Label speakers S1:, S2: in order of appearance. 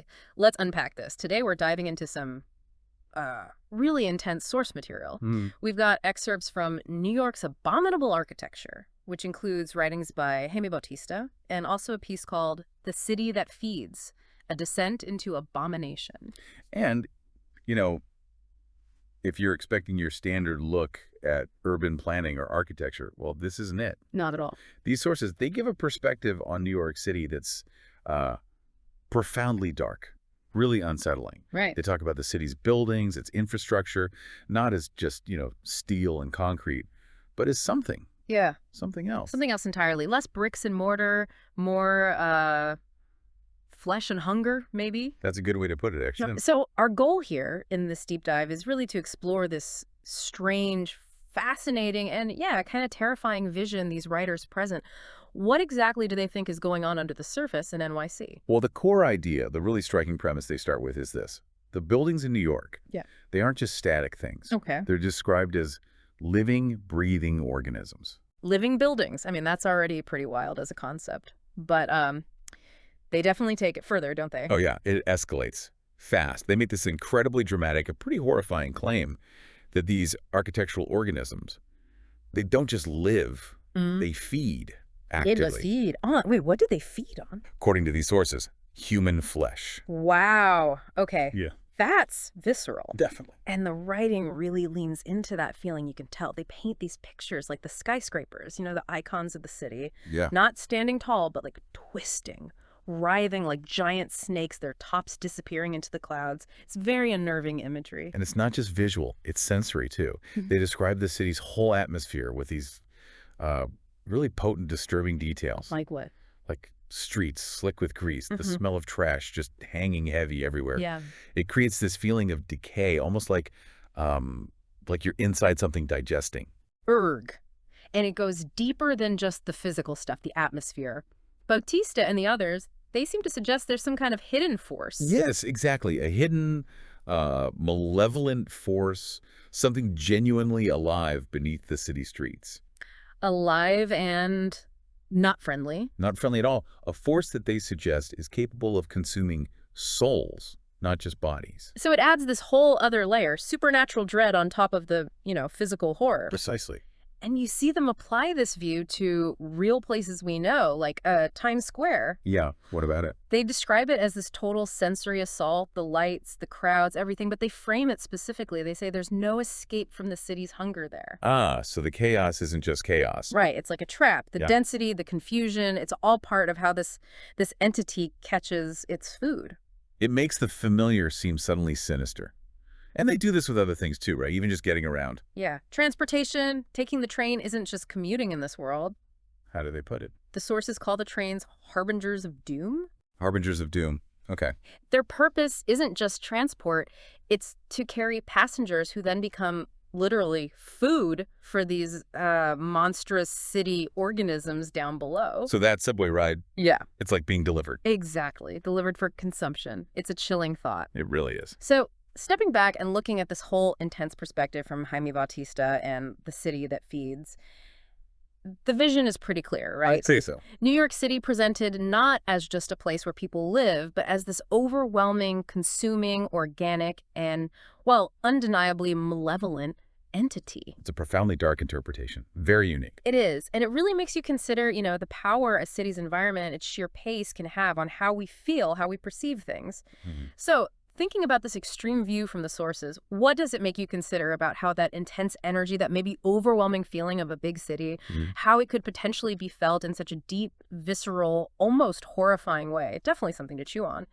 S1: Okay, let's unpack this. Today we're diving into some really intense source material. We've got excerpts from New York's Abominable Architecture, which includes writings by Jaime Bautista, and also a piece called The City That Feeds, A Descent into Abomination.
S2: And, you know, if you're expecting your standard look at urban planning or architecture, well, this isn't it.
S1: Not at all.
S2: These sources, they give a perspective on New York City that's profoundly dark, really unsettling.
S1: Right.
S2: They talk about the city's buildings, its infrastructure, not as just, steel and concrete, but as something.
S1: Yeah.
S2: Something else.
S1: Something else entirely. Less bricks and mortar, more flesh and hunger, maybe.
S2: That's a good way to put it, actually.
S1: So our goal here in this deep dive is really to explore this strange, fascinating, and kind of terrifying vision these writers present. What exactly do they think is going on under the surface in NYC?
S2: Well, the core idea, the really striking premise they start with is this. The buildings in New York, they aren't just static things.
S1: Okay.
S2: They're described as living, breathing organisms.
S1: Living buildings. I mean, that's already pretty wild as a concept. But they definitely take it further, don't they?
S2: Oh, yeah. It escalates fast. They make this incredibly dramatic, a pretty horrifying claim that these architectural organisms, they don't just live, they feed actively.
S1: They feed on. Wait, what do they feed on?
S2: According to these sources, human flesh.
S1: Wow. Okay.
S2: Yeah.
S1: That's visceral.
S2: Definitely.
S1: And the writing really leans into that feeling. You can tell. They paint these pictures like the skyscrapers, the icons of the city.
S2: Yeah.
S1: Not standing tall, but like twisting, writhing like giant snakes, their tops disappearing into the clouds. It's very unnerving imagery.
S2: And it's not just visual, it's sensory too. They describe the city's whole atmosphere with these really potent, disturbing details.
S1: Like what?
S2: Like streets slick with grease, the smell of trash just hanging heavy everywhere.
S1: Yeah.
S2: It creates this feeling of decay, almost like you're inside something digesting.
S1: Erg. And it goes deeper than just the physical stuff, the atmosphere. Bautista and the others, they seem to suggest there's some kind of hidden force.
S2: Yes, exactly. A hidden, malevolent force, something genuinely alive beneath the city streets.
S1: Alive and not friendly.
S2: Not friendly at all. A force that they suggest is capable of consuming souls, not just bodies.
S1: So it adds this whole other layer, supernatural dread on top of the, physical horror.
S2: Precisely.
S1: And you see them apply this view to real places we know, like Times Square.
S2: Yeah, what about it?
S1: They describe it as this total sensory assault, the lights, the crowds, everything, but they frame it specifically. They say there's no escape from the city's hunger there.
S2: Ah, so the chaos isn't just chaos.
S1: Right, it's like a trap. The density, the confusion, it's all part of how this entity catches its food.
S2: It makes the familiar seem suddenly sinister. And they do this with other things too, right? Even just getting around.
S1: Yeah. Transportation, taking the train isn't just commuting in this world.
S2: How do they put it?
S1: The sources call the trains harbingers of doom.
S2: Harbingers of doom. Okay.
S1: Their purpose isn't just transport. It's to carry passengers who then become literally food for these monstrous city organisms down below.
S2: So that subway ride,
S1: yeah,
S2: it's like being delivered.
S1: Exactly. Delivered for consumption. It's a chilling thought.
S2: It really is.
S1: So stepping back and looking at this whole intense perspective from Jaime Bautista and the city that feeds, the vision is pretty clear, right?
S2: I'd say so.
S1: New York City presented not as just a place where people live, but as this overwhelming, consuming, organic, and, well, undeniably malevolent entity.
S2: It's a profoundly dark interpretation. Very unique.
S1: It is. And it really makes you consider, the power a city's environment, its sheer pace can have on how we feel, how we perceive things. So thinking about this extreme view from the sources, what does it make you consider about how that intense energy, that maybe overwhelming feeling of a big city, how it could potentially be felt in such a deep, visceral, almost horrifying way? Definitely something to chew on.